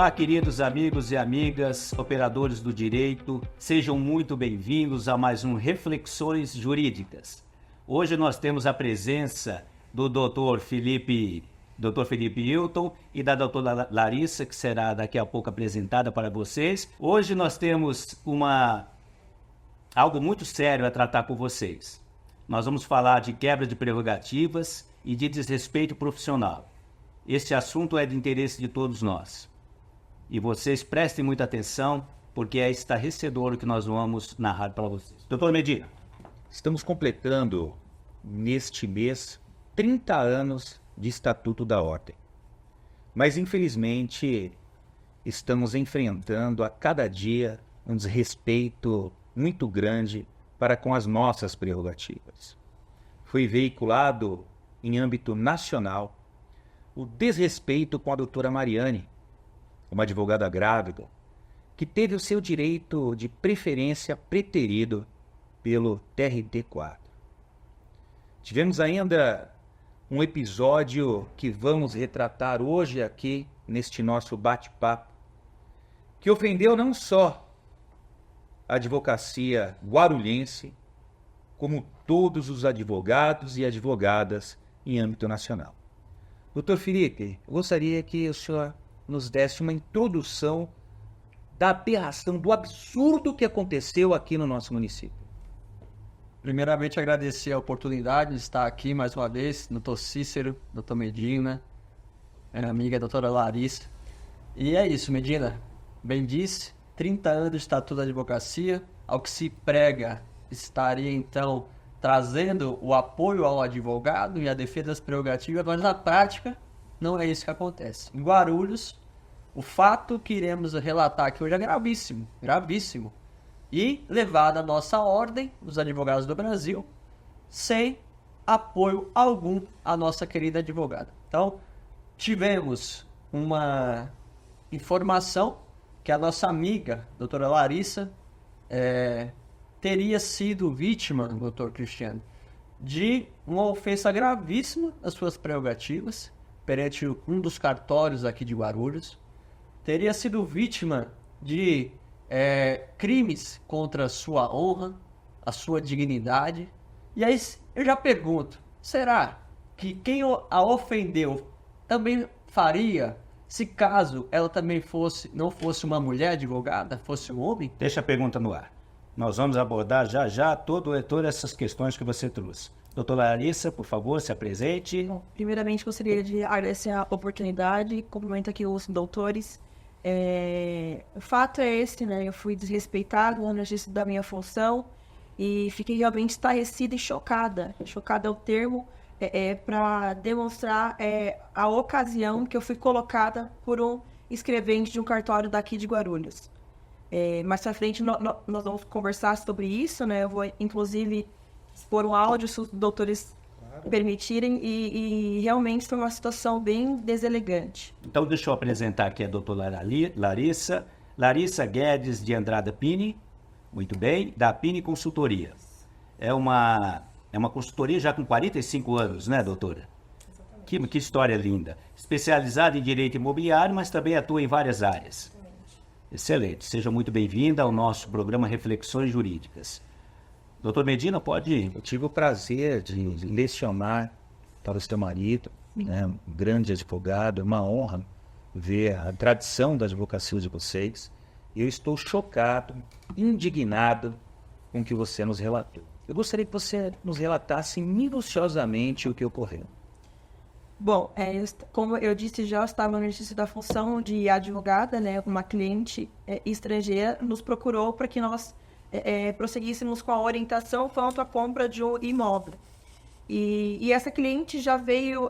Olá, queridos amigos e amigas, operadores do direito, sejam muito bem-vindos a mais um Reflexões Jurídicas. Hoje nós temos a presença do Dr. Felipe Hilton e da doutora Larissa, que será daqui a pouco apresentada para vocês. Hoje nós temos algo muito sério a tratar com vocês. Nós vamos falar de quebra de prerrogativas e de desrespeito profissional. Este assunto é de interesse de todos nós. E vocês prestem muita atenção, porque é estarrecedor o que nós vamos narrar para vocês. Doutor Medina. Estamos completando, neste mês, 30 anos de Estatuto da Ordem. Mas, infelizmente, estamos enfrentando a cada dia um desrespeito muito grande para com as nossas prerrogativas. Foi veiculado em âmbito nacional o desrespeito com a doutora Mariane, uma advogada grávida, que teve o seu direito de preferência preterido pelo TRT4. Tivemos ainda um episódio que vamos retratar hoje aqui neste nosso bate-papo, que ofendeu não só a advocacia guarulhense, como todos os advogados e advogadas em âmbito nacional. Doutor Felipe, eu gostaria que o senhor nos desse uma introdução da aberração, do absurdo que aconteceu aqui no nosso município. Primeiramente, agradecer a oportunidade de estar aqui mais uma vez, doutor Cícero, doutor Medina, minha amiga doutora Larissa. E é isso, Medina, bem disse, 30 anos de Estatuto da Advocacia, ao que se prega, estaria então trazendo o apoio ao advogado e a defesa das prerrogativas, mas na prática não é isso que acontece. Em Guarulhos, o fato que iremos relatar aqui hoje é gravíssimo, gravíssimo, e levado à nossa ordem, dos advogados do Brasil, sem apoio algum à nossa querida advogada. Então, tivemos uma informação que a nossa amiga, doutora Larissa, teria sido vítima, doutor Cristiano, de uma ofensa gravíssima às suas prerrogativas, perante um dos cartórios aqui de Guarulhos, teria sido vítima de crimes contra a sua honra, a sua dignidade. E aí eu já pergunto, será que quem a ofendeu também faria, se caso ela também não fosse uma mulher advogada, fosse um homem? Deixa a pergunta no ar. Nós vamos abordar já todas essas questões que você trouxe. Doutora Larissa, por favor, se apresente. Bom, primeiramente, gostaria de agradecer a oportunidade, cumprimento aqui os doutores. O fato é esse, né? Eu fui desrespeitada no exercício da minha função e fiquei realmente estarrecida e chocada. Chocada é o termo, para demonstrar a ocasião que eu fui colocada por um escrevente de um cartório daqui de Guarulhos. Mais pra frente nós vamos conversar sobre isso, né? Eu vou, inclusive, expor um áudio, se os doutores permitirem, e realmente foi uma situação bem deselegante. Então, deixa eu apresentar aqui a doutora Larissa Guedes de Andrada Pini, muito bem, da Pini Consultoria. É uma consultoria já com 45 anos, né, doutora? Que história linda. Especializada em direito imobiliário, mas também atua em várias áreas. Excelente. Seja muito bem-vinda ao nosso programa Reflexões Jurídicas. Doutor Medina, pode ir. Eu tive o prazer de lecionar para o seu marido, né, um grande advogado, é uma honra ver a tradição da advocacia de vocês. Eu estou chocado, indignado com o que você nos relatou. Eu gostaria que você nos relatasse minuciosamente o que ocorreu. Bom, como eu disse já, eu estava no exercício da função de advogada, né? Uma cliente estrangeira nos procurou para que nós prosseguíssemos com a orientação quanto à compra de um imóvel. E essa cliente já veio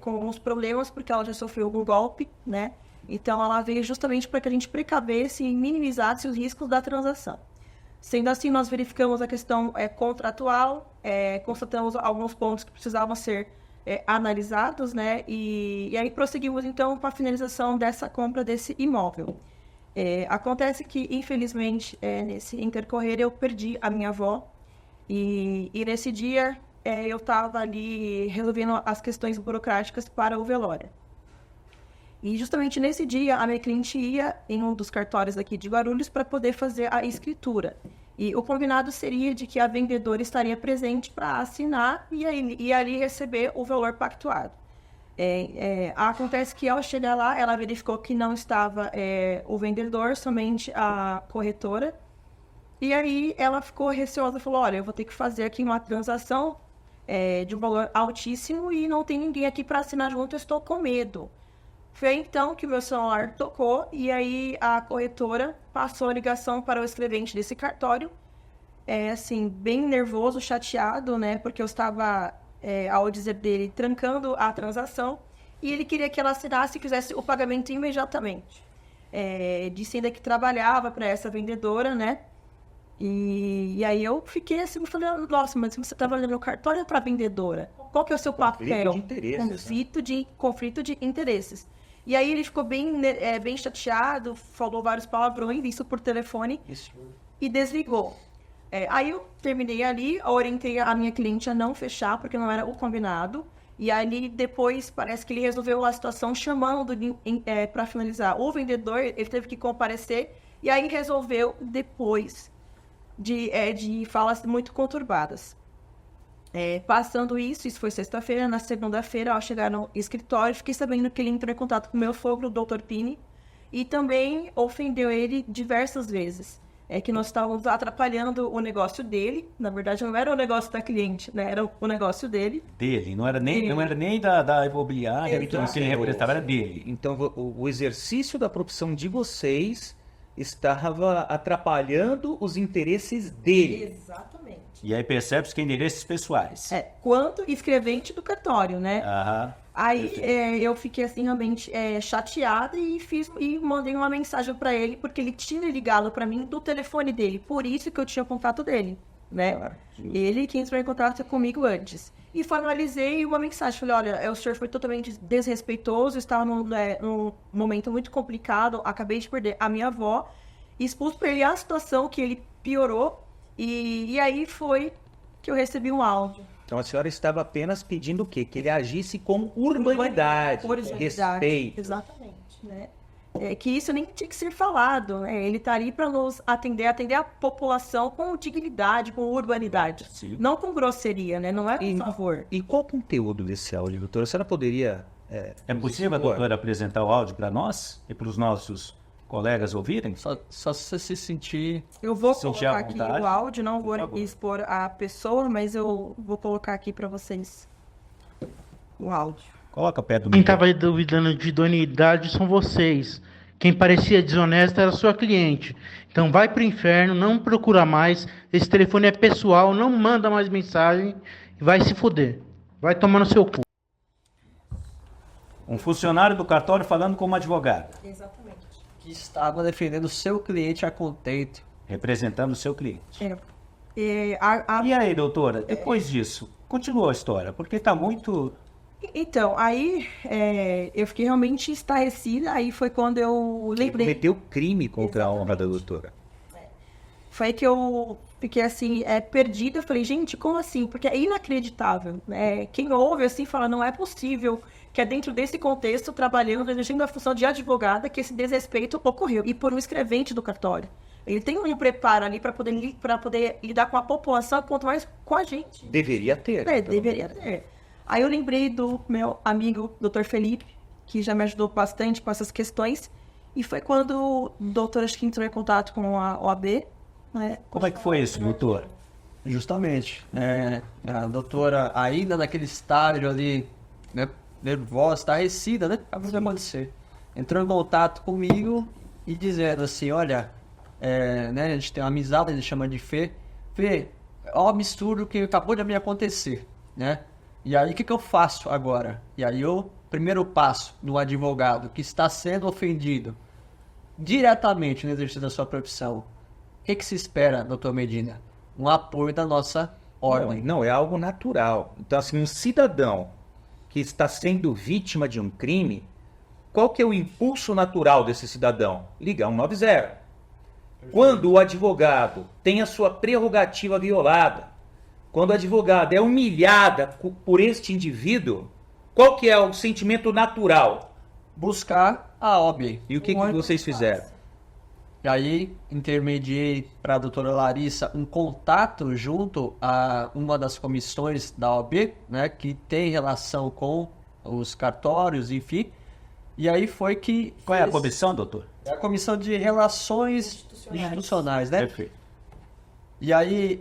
com alguns problemas, porque ela já sofreu algum golpe, né? Então, ela veio justamente para que a gente precavesse e minimizasse os riscos da transação. Sendo assim, nós verificamos a questão contratual, constatamos alguns pontos que precisavam ser analisados, né? E aí prosseguimos, então, para a finalização dessa compra desse imóvel. Acontece que, infelizmente, nesse intercorrer, eu perdi a minha avó. E nesse dia, eu estava ali resolvendo as questões burocráticas para o velório. E justamente nesse dia, a minha cliente ia em um dos cartórios aqui de Guarulhos para poder fazer a escritura. E o combinado seria de que a vendedora estaria presente para assinar e ali receber o valor pactuado. Acontece que ao chegar lá, ela verificou que não estava o vendedor, somente a corretora. E aí ela ficou receosa e falou, olha, eu vou ter que fazer aqui uma transação de um valor altíssimo e não tem ninguém aqui para assinar junto, eu estou com medo. Foi então que o meu celular tocou e aí a corretora passou a ligação para o escrevente desse cartório, assim, bem nervoso, chateado, né, porque eu estava, ao dizer dele, trancando a transação e ele queria que ela assinasse e fizesse o pagamento imediatamente. Disse ainda que trabalhava para essa vendedora, né, e aí eu fiquei assim, eu falei, nossa, mas você está trabalhando no cartório para vendedora? Qual que é o seu papel? Conflito de interesses. E aí ele ficou bem chateado, falou vários palavrões, isso por telefone, e desligou. Aí eu terminei ali, orientei a minha cliente a não fechar, porque não era o combinado. E aí depois parece que ele resolveu a situação chamando para finalizar. O vendedor, ele teve que comparecer, e aí resolveu depois de falas muito conturbadas. Passando isso foi sexta-feira, na segunda-feira, ao chegar no escritório, fiquei sabendo que ele entrou em contato com meu sogro, o Dr. Pini, e também ofendeu ele diversas vezes. Que nós estávamos atrapalhando o negócio dele, na verdade não era o negócio da cliente, né? Era o negócio dele. Dele, não era nem da imobiliária, que ele representava, era dele. Então o exercício da profissão de vocês estava atrapalhando os interesses dele. Exatamente. E aí percebe-se que interesses pessoais. Quanto escrevente do cartório, né? Aham. Aí eu fiquei assim realmente chateada e mandei uma mensagem para ele, porque ele tinha ligado para mim do telefone dele, por isso que eu tinha contato dele, né? Claro. Ele que entrou em contato comigo antes. E formalizei uma mensagem, falei, olha, o senhor foi totalmente desrespeitoso, estava num momento muito complicado, acabei de perder a minha avó, expus para ele a situação que ele piorou, e aí foi que eu recebi um áudio. Então a senhora estava apenas pedindo o quê? Que ele agisse com urbanidade, respeito. Exatamente, né? Que isso nem tinha que ser falado, né? Ele está ali para nos atender a população com dignidade, com urbanidade. Sim. Não com grosseria, né? Não é por favor. E qual o conteúdo desse áudio, doutora? A senhora poderia... É possível a doutora apresentar o áudio para nós e para os nossos colegas ouvirem? Só se você se sentir... Eu vou Sentir à colocar aqui vontade, o áudio, não vou por favor. expor a pessoa, mas eu vou colocar aqui para vocês o áudio. Coloca perto do Quem microfone. estava duvidando de idoneidade são vocês. Quem parecia desonesto era sua cliente. Então vai pro inferno, não procura mais. Esse telefone é pessoal, não manda mais mensagem e vai se foder. Vai tomar no seu cu. Um funcionário do cartório falando com uma advogada, Exatamente. Que estava defendendo o seu cliente a contento. representando o seu cliente. E aí, doutora, depois disso, continua a história, porque está muito... Então, aí eu fiquei realmente estarrecida, aí foi quando eu Ele lembrei. cometeu crime contra a honra da doutora. Foi aí que eu fiquei assim, perdida. Eu falei, gente, como assim? Porque é inacreditável, né? Quem ouve assim fala, não é possível que é dentro desse contexto, trabalhando, exercendo a função de advogada, que esse desrespeito ocorreu. E por um escrevente do cartório. Ele tem um preparo ali para poder lidar com a população, quanto mais com a gente. Deveria ter. Deveria ter. Aí eu lembrei do meu amigo, Dr. Felipe, que já me ajudou bastante com essas questões. E foi quando o doutor acho que entrou em contato com a OAB. Né? Como é que foi isso, doutor? Justamente. A doutora ainda naquele estágio ali, né, nervosa, estarrecida, né? Acabou de acontecer. Entrou em contato comigo e dizendo assim, olha, né, a gente tem uma amizade, a gente chama de Fê. Fê, ó o absurdo que acabou de me acontecer, né? E aí, o que eu faço agora? E aí, o primeiro passo do advogado que está sendo ofendido diretamente no exercício da sua profissão, o que se espera, doutor Medina? Um apoio da nossa ordem. Não, é algo natural. Então, assim, um cidadão que está sendo vítima de um crime, qual que é o impulso natural desse cidadão? Ligar 190. Quando o advogado tem a sua prerrogativa violada, quando a advogada é humilhada por este indivíduo, qual que é o sentimento natural? buscar a OAB. E o que vocês fizeram? E aí, intermediei para a doutora Larissa um contato junto a uma das comissões da OAB, né, que tem relação com os cartórios, enfim. E aí foi que... Qual é a comissão, doutor? É a Comissão de Relações Institucionais, né? Perfeito. E aí,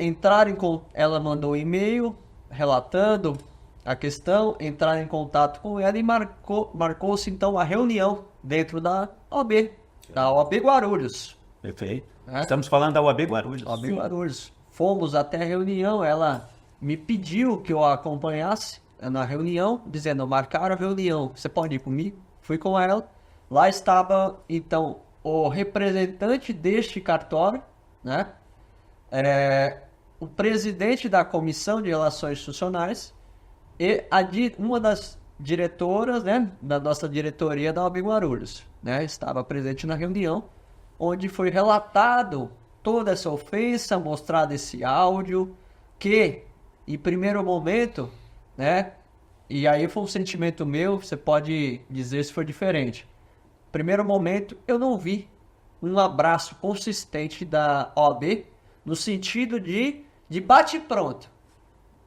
ela mandou um e-mail relatando a questão, entraram em contato com ela e marcou-se, então, a reunião dentro da OAB Guarulhos. Perfeito. É? Estamos falando da UAB Guarulhos. OAB Guarulhos. Fomos até a reunião, ela me pediu que eu a acompanhasse na reunião, dizendo, marcaram a reunião, você pode ir comigo? Fui com ela. Lá estava, então, o representante deste cartório, né? O presidente da Comissão de Relações Institucionais e uma das diretoras, né, da nossa diretoria da OAB Guarulhos, né? Estava presente na reunião, onde foi relatado toda essa ofensa, mostrado esse áudio, que, em primeiro momento, né, e aí foi um sentimento meu, você pode dizer se foi diferente. Primeiro momento, eu não vi um abraço consistente da OAB, no sentido de bate pronto,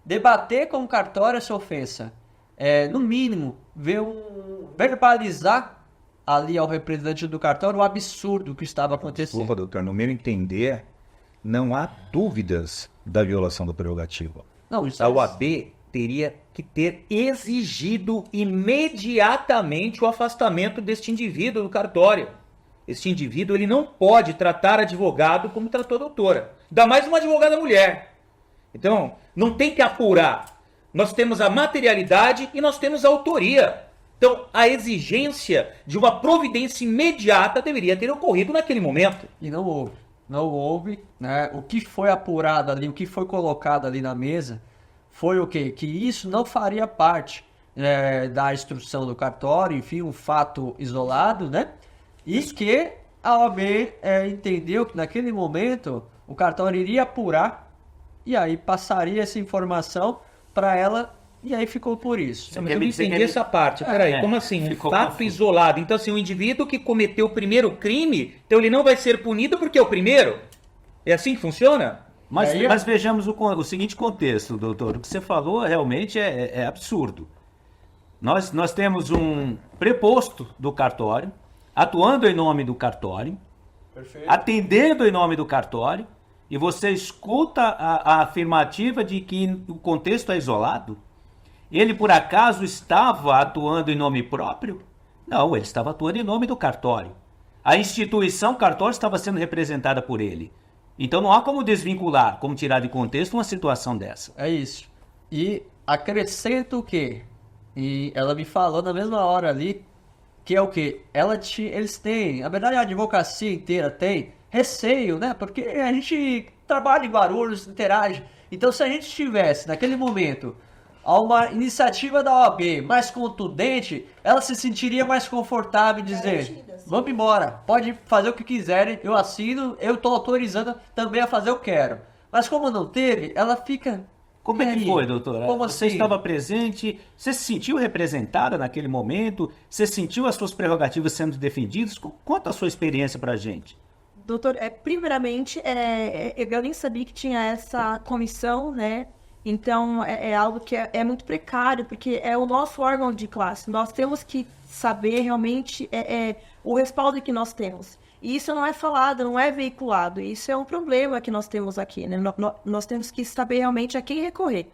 debater com o cartório essa ofensa, no mínimo, verbalizar ali ao representante do cartório o absurdo que estava acontecendo. Desculpa, doutor, no meu entender, não há dúvidas da violação da prerrogativa. Não, isso A OAB teria que ter exigido imediatamente o afastamento deste indivíduo do cartório. Este indivíduo, ele não pode tratar advogado como tratou a doutora. Ainda mais uma advogada mulher. Então, não tem que apurar. Nós temos a materialidade e nós temos a autoria. Então, a exigência de uma providência imediata deveria ter ocorrido naquele momento. E não houve. Não houve, né? O que foi apurado ali, o que foi colocado ali na mesa, foi o quê? Que isso não faria parte da instrução do cartório, enfim, um fato isolado, né? E que a OAB entendeu que naquele momento o cartório iria apurar e aí passaria essa informação para ela e aí ficou por isso. Mas eu não entendi essa parte. Peraí, como assim? Um fato isolado. Então, assim, o indivíduo que cometeu o primeiro crime, então ele não vai ser punido porque é o primeiro? É assim que funciona? Mas vejamos o seguinte contexto, doutor. O que você falou realmente é absurdo. Nós temos um preposto do cartório, atuando em nome do cartório, atendendo em nome do cartório, e você escuta a afirmativa de que o contexto é isolado? Ele, por acaso, estava atuando em nome próprio? Não, ele estava atuando em nome do cartório. A instituição cartório estava sendo representada por ele. Então não há como desvincular, como tirar de contexto uma situação dessa. É isso. E acrescento o quê? E ela me falou na mesma hora ali, que é o quê? Eles têm, na verdade a advocacia inteira tem receio, né? Porque a gente trabalha em Guarulhos, interage. Então se a gente tivesse, naquele momento, uma iniciativa da OAB mais contundente, ela se sentiria mais confortável em dizer, vamos embora, pode fazer o que quiserem, eu assino, eu estou autorizando também a fazer o que eu quero. Mas como não teve, ela fica... Como é que foi, doutora? Como você assim? estava presente, você se sentiu representada naquele momento? Você sentiu as suas prerrogativas sendo defendidas? Conta a sua experiência pra gente. Doutor, primeiramente, eu nem sabia que tinha essa comissão, né? Então, é algo que é muito precário, porque é o nosso órgão de classe. Nós temos que saber realmente o respaldo que nós temos. E isso não é falado, não é veiculado. Isso é um problema que nós temos aqui, né? Nós temos que saber realmente a quem recorrer.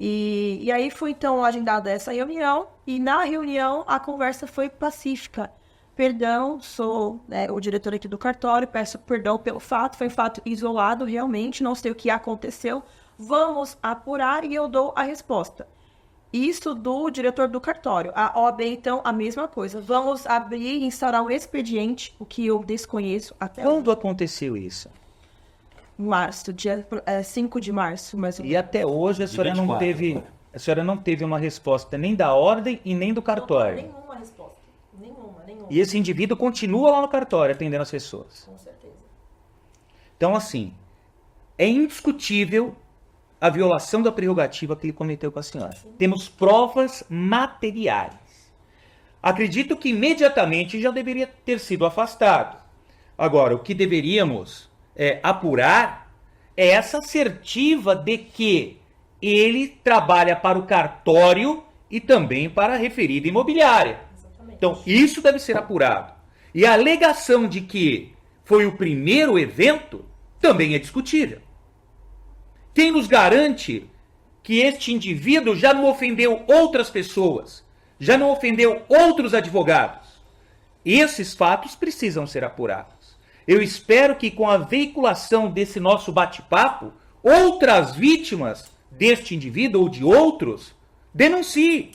E aí foi, então, agendada essa reunião. E na reunião, a conversa foi pacífica. Perdão, sou o diretor aqui do cartório, peço perdão pelo fato. Foi um fato isolado, realmente, não sei o que aconteceu. Vamos apurar e eu dou a resposta. Isso do diretor do cartório. A OAB, então, a mesma coisa. Vamos abrir e instaurar um expediente, o que eu desconheço até Quando aconteceu isso? março, dia 5 de março, mais ou menos. E até hoje a senhora não teve uma resposta nem da ordem e nem do cartório. Nenhuma resposta. Nenhuma. E esse indivíduo continua lá no cartório atendendo as pessoas. Com certeza. Então, assim, é indiscutível a violação da prerrogativa que ele cometeu com a senhora. Sim. Temos provas materiais. acredito que imediatamente já deveria ter sido afastado. Agora, o que deveríamos apurar é essa assertiva de que ele trabalha para o cartório e também para a referida imobiliária. Então, isso deve ser apurado. E a alegação de que foi o primeiro evento também é discutível. Quem nos garante que este indivíduo já não ofendeu outras pessoas, já não ofendeu outros advogados? Esses fatos precisam ser apurados. Eu espero que com a veiculação desse nosso bate-papo, outras vítimas deste indivíduo ou de outros denunciem.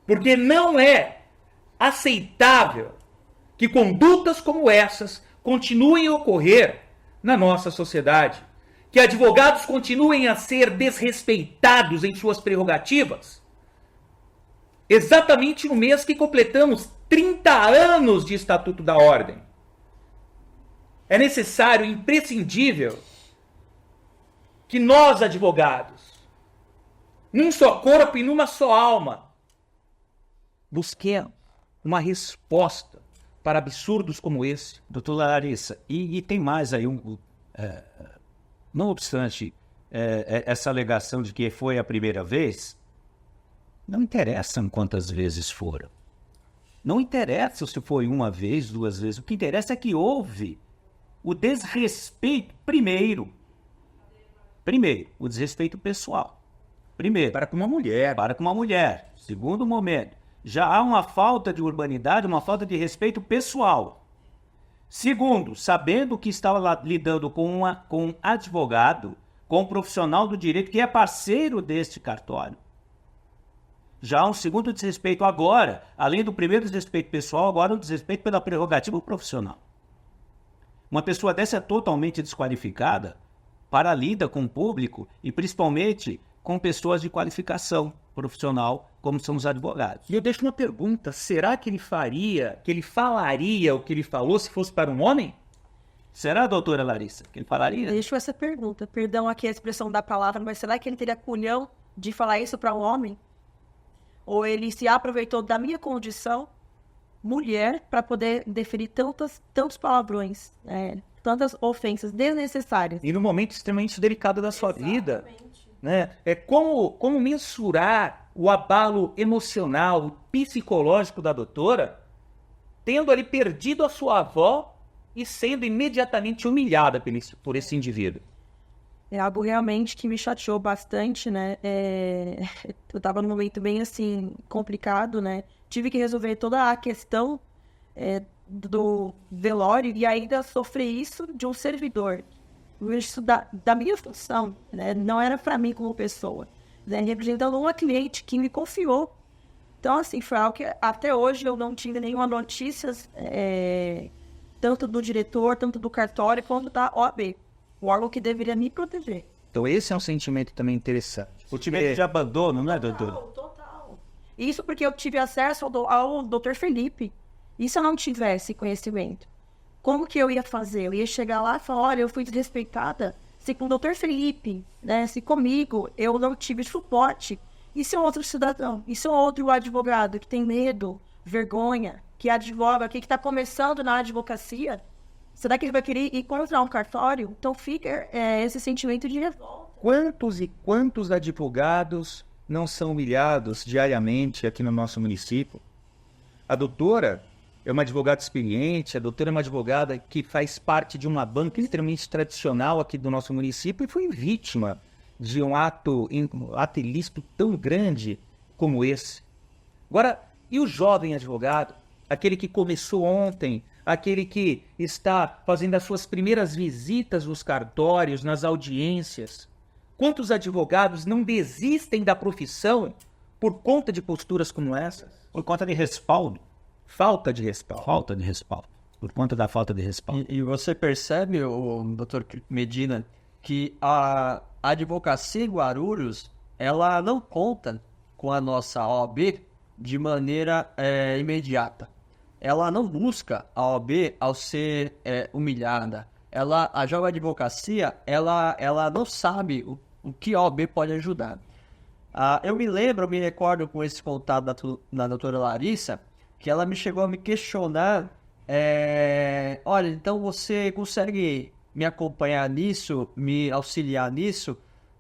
Porque não é aceitável que condutas como essas continuem a ocorrer na nossa sociedade. Que advogados continuem a ser desrespeitados em suas prerrogativas. Exatamente no mês que completamos 30 anos de Estatuto da Ordem. É necessário, imprescindível, que nós, advogados, num só corpo e numa só alma, busquemos uma resposta para absurdos como esse. Doutora Larissa, e tem mais aí, não obstante essa alegação de que foi a primeira vez, não interessa quantas vezes foram. Não interessa se foi uma vez, duas vezes. O que interessa é que houve o desrespeito primeiro, o desrespeito pessoal. Primeiro, Para com uma mulher. para com uma mulher. Segundo momento, já há uma falta de urbanidade, uma falta de respeito pessoal. Segundo, sabendo que estava lidando com um advogado, com um profissional do direito que é parceiro deste cartório. Já há um segundo desrespeito agora, além do primeiro desrespeito pessoal, agora um desrespeito pela prerrogativa profissional. Uma pessoa dessa é totalmente desqualificada para a lida com o público e principalmente com pessoas de qualificação profissional, como são os advogados. E eu deixo uma pergunta, será que ele falaria o que ele falou se fosse para um homem? Será, doutora Larissa, que ele falaria? Deixo essa pergunta. Perdão aqui a expressão da palavra, mas será que ele teria culhão de falar isso para um homem? Ou ele se aproveitou da minha condição, mulher, para poder deferir tantos palavrões, tantas ofensas desnecessárias? E no momento extremamente delicado da sua vida, né? Como mensurar o abalo emocional, psicológico da doutora, tendo ali perdido a sua avó e sendo imediatamente humilhada por esse indivíduo? É algo realmente que me chateou bastante, né? Eu estava num momento bem, assim, complicado, né? Tive que resolver toda a questão do velório e ainda sofrer isso de um servidor. Isso da minha função, né? Não era para mim como pessoa, né? Representando uma cliente que me confiou. Então, assim, foi algo que até hoje eu não tive nenhuma notícia, tanto do diretor, tanto do cartório, quanto da OAB. O órgão que deveria me proteger. Então esse é um sentimento também interessante. O time de abandono, não é, doutora? Total. Isso porque eu tive acesso ao Dr. Felipe. E se eu não tivesse conhecimento? Como que eu ia fazer? Eu ia chegar lá e falar, olha, eu fui desrespeitada. Se com o Dr. Felipe, né, se comigo eu não tive suporte. E se é outro cidadão? E se é outro advogado que tem medo, vergonha, que advoga, que está começando na advocacia? Será que ele vai querer encontrar um cartório? Então fica esse sentimento de revolta. Quantos e quantos advogados não são humilhados diariamente aqui no nosso município? A doutora é uma advogada experiente, a doutora é uma advogada que faz parte de uma banca extremamente tradicional aqui do nosso município e foi vítima de um ato ilícito tão grande como esse. Agora, e o jovem advogado? Aquele que começou ontem, aquele que está fazendo as suas primeiras visitas nos cartórios, nas audiências. Quantos advogados não desistem da profissão por conta de posturas como essas? Por conta de respaldo. Falta de respaldo. Falta de respaldo. Por conta da falta de respaldo. E você percebe, doutor Medina, que a advocacia em Guarulhos, ela não conta com a nossa OAB de maneira imediata. Ela não busca a OAB ao ser humilhada. A jovem advocacia, ela não sabe o que a OAB pode ajudar. Eu me recordo com esse contato da doutora Larissa, que ela me chegou a me questionar, olha, então você consegue me acompanhar nisso, me auxiliar nisso,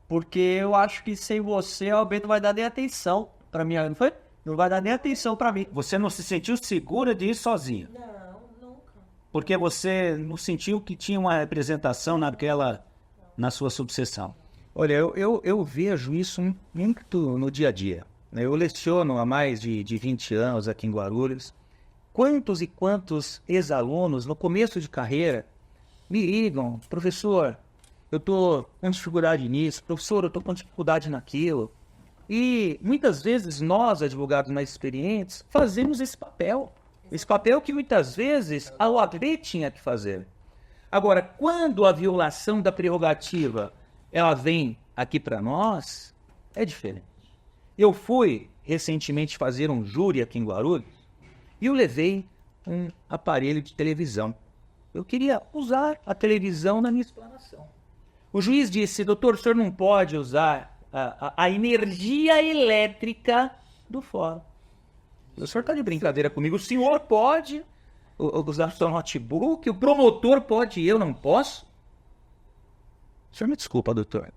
porque eu acho que sem você a OAB não vai dar nem atenção pra mim, não foi? Não vai dar nem atenção pra mim. Você não se sentiu segura de ir sozinha? Não, nunca. Porque você não sentiu que tinha uma representação na sua subseção? Olha, eu vejo isso muito no dia a dia, né? Eu leciono há mais de 20 anos aqui em Guarulhos. Quantos e quantos ex-alunos, no começo de carreira, me ligam, professor, eu estou com dificuldade nisso, professor, eu estou com dificuldade naquilo. E muitas vezes nós, advogados mais experientes, fazemos esse papel que muitas vezes a OAB tinha que fazer. Agora, quando a violação da prerrogativa ela vem aqui para nós, é diferente. Eu fui recentemente fazer um júri aqui em Guarulhos e eu levei um aparelho de televisão. Eu queria usar a televisão na minha explanação. O juiz disse, doutor, o senhor não pode usar a energia elétrica do fórum. O senhor está de brincadeira comigo? O senhor pode usar o seu notebook, o promotor pode, eu não posso? O senhor me desculpa, doutor.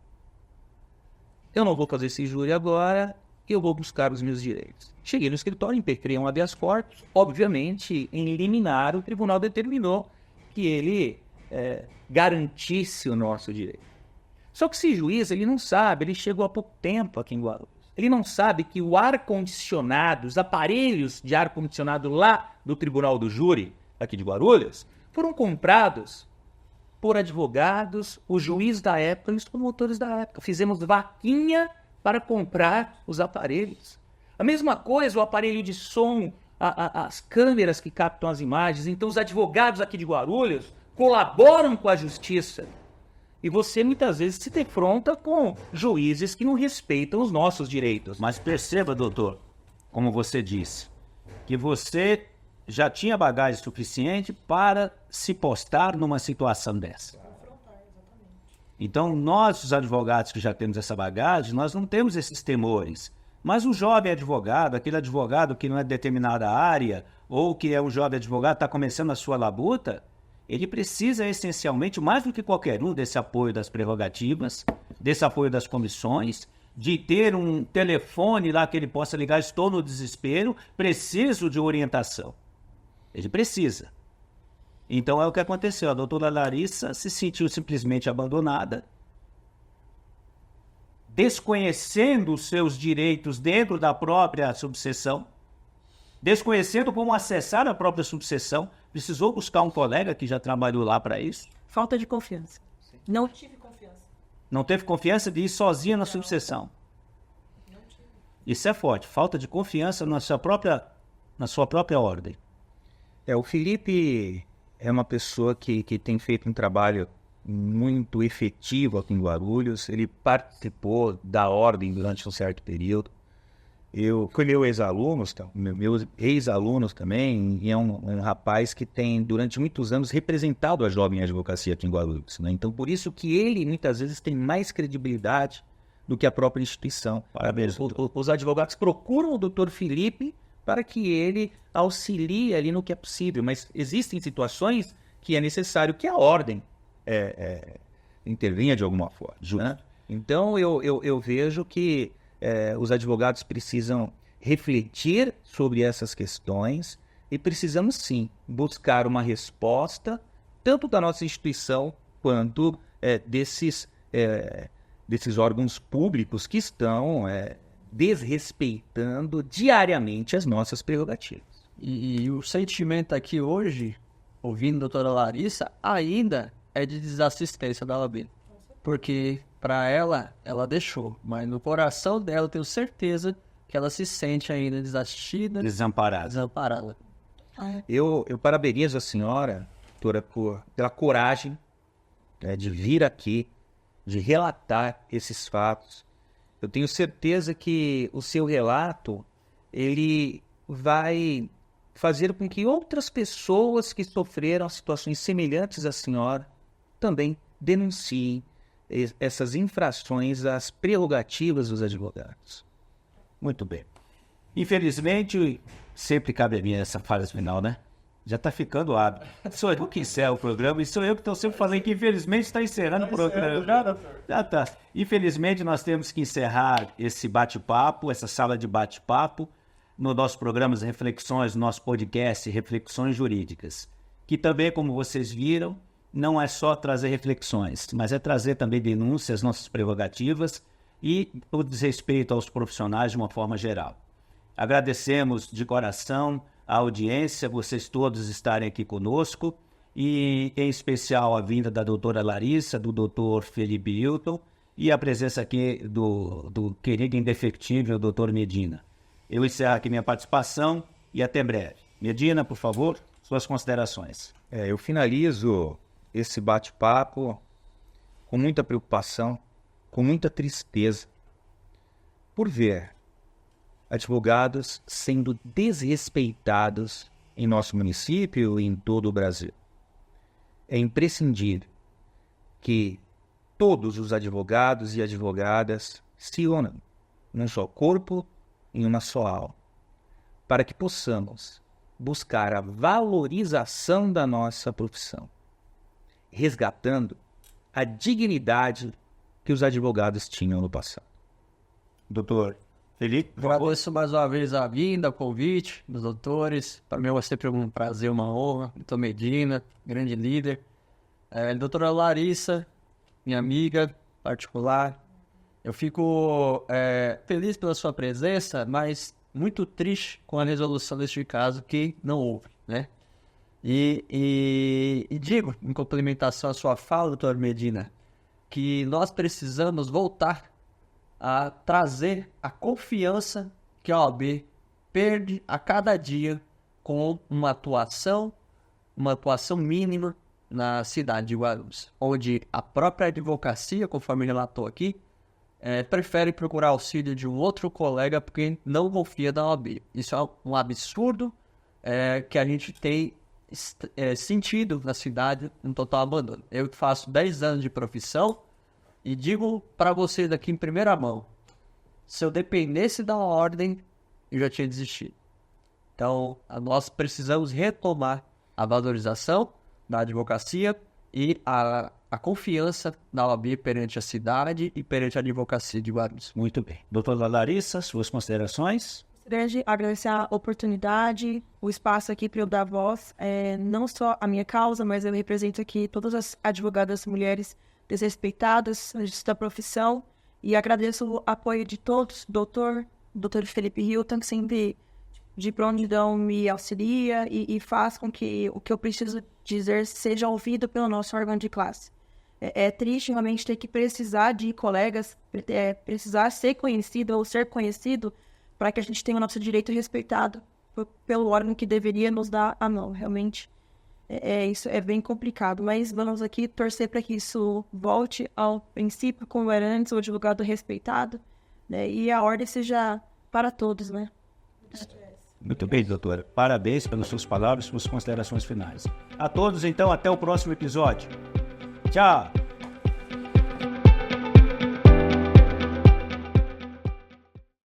Eu não vou fazer esse júri agora, eu vou buscar os meus direitos. Cheguei no escritório, impetrei um habeas corpus. Obviamente, em liminar, o tribunal determinou que ele garantisse o nosso direito. Só que esse juiz, ele não sabe, ele chegou há pouco tempo aqui em Guarulhos. Ele não sabe que o ar-condicionado, os aparelhos de ar-condicionado lá do Tribunal do Júri, aqui de Guarulhos, foram comprados por advogados, o juiz da época e os promotores da época. Fizemos vaquinha para comprar os aparelhos. A mesma coisa, o aparelho de som, as câmeras que captam as imagens. Então, os advogados aqui de Guarulhos colaboram com a justiça. E você, muitas vezes, se defronta com juízes que não respeitam os nossos direitos. Mas perceba, doutor, como você disse, que você já tinha bagagem suficiente para se postar numa situação dessa. Então, nós, os advogados que já temos essa bagagem, nós não temos esses temores. Mas o jovem advogado, aquele advogado que não é de determinada área, ou que é um jovem advogado, está começando a sua labuta, ele precisa essencialmente, mais do que qualquer um, desse apoio das prerrogativas, desse apoio das comissões, de ter um telefone lá que ele possa ligar, estou no desespero, preciso de orientação. Ele precisa. Então é o que aconteceu. A doutora Larissa se sentiu simplesmente abandonada, desconhecendo os seus direitos dentro da própria subseção, desconhecendo como acessar a própria subseção, precisou buscar um colega que já trabalhou lá para isso. Falta de confiança. Não tive confiança. Não teve confiança de ir sozinha na subseção. Isso é forte, falta de confiança na sua própria ordem. O Felipe é uma pessoa que tem feito um trabalho muito efetivo aqui em Guarulhos. Ele participou da ordem durante um certo período. Eu fui meus ex-alunos também, e é um rapaz que tem, durante muitos anos, representado a jovem advocacia aqui em Guarulhos, né? Então, por isso que ele, muitas vezes, tem mais credibilidade do que a própria instituição. Parabéns. Os advogados procuram o doutor Felipe para que ele auxilie ali no que é possível, mas existem situações que é necessário que a ordem intervenha de alguma forma, né? Então, eu vejo que os advogados precisam refletir sobre essas questões e precisamos, sim, buscar uma resposta, tanto da nossa instituição quanto desses órgãos públicos que estão desrespeitando diariamente as nossas prerrogativas. E o sentimento aqui hoje, ouvindo a doutora Larissa, ainda é de desassistência da OAB. Porque para ela deixou, mas no coração dela eu tenho certeza que ela se sente ainda desassistida, desamparada. Eu parabenizo a senhora, doutora, pela coragem de vir aqui, de relatar esses fatos. Eu tenho certeza que o seu relato ele vai fazer com que outras pessoas que sofreram situações semelhantes à senhora também denunciem essas infrações às prerrogativas dos advogados. Muito bem. Infelizmente, Sempre cabe a mim essa fase final, né? Já tá ficando hábito. Sou eu que encerro o programa e sou eu que estou sempre falando que infelizmente está encerrando o programa. Já tá. Infelizmente nós temos que encerrar esse bate-papo, essa sala de bate-papo, no nosso programa Reflexões, no nosso podcast Reflexões Jurídicas. Que também, como vocês viram, não é só trazer reflexões, mas é trazer também denúncias, nossas prerrogativas e o desrespeito aos profissionais de uma forma geral. Agradecemos de coração a audiência, vocês todos estarem aqui conosco e, em especial, a vinda da doutora Larissa, do doutor Felipe Hilton e a presença aqui do querido indefectível doutor Medina. Eu encerro aqui minha participação e até breve. Medina, por favor, suas considerações. Eu finalizo esse bate-papo com muita preocupação, com muita tristeza, por ver advogados sendo desrespeitados em nosso município e em todo o Brasil. É imprescindível que todos os advogados e advogadas se unam num só corpo e em uma só alma, para que possamos buscar a valorização da nossa profissão, resgatando a dignidade que os advogados tinham no passado. Doutor Felipe? Agradeço mais uma vez a vinda, o convite dos doutores. Para mim é sempre um prazer, uma honra. Doutor Medina, grande líder. Doutora Larissa, minha amiga particular. Eu fico feliz pela sua presença, mas muito triste com a resolução deste caso que não houve, né? E digo, em complementação à sua fala, doutor Medina, que nós precisamos voltar a trazer a confiança que a OAB perde a cada dia com uma atuação mínima na cidade de Guarulhos, onde a própria advocacia, conforme relatou aqui, prefere procurar auxílio de um outro colega porque não confia na OAB. Isso é um absurdo que a gente tem sentido na cidade, um total abandono. Eu faço 10 anos de profissão e digo para vocês aqui em primeira mão, se eu dependesse da ordem, eu já tinha desistido. Então, nós precisamos retomar a valorização da advocacia e a confiança da OAB perante a cidade e perante a advocacia de Guarulhos. Muito bem. Doutora Larissa, suas considerações? Gostaria de agradecer a oportunidade, o espaço aqui para eu dar voz, não só a minha causa, mas eu represento aqui todas as advogadas mulheres desrespeitadas da profissão e agradeço o apoio de todos, doutor Felipe Hilton, que sempre de prontidão me auxilia e faz com que o que eu preciso dizer seja ouvido pelo nosso órgão de classe. É triste realmente ter que precisar de colegas, precisar ser conhecido ou ser conhecido para que a gente tenha o nosso direito respeitado pelo órgão que deveria nos dar a mão. Realmente, isso é bem complicado, mas vamos aqui torcer para que isso volte ao princípio, como era antes, o advogado respeitado, né, e a ordem seja para todos, né? Muito bem, doutora. Parabéns pelas suas palavras e suas considerações finais. A todos, então, até o próximo episódio. Tchau!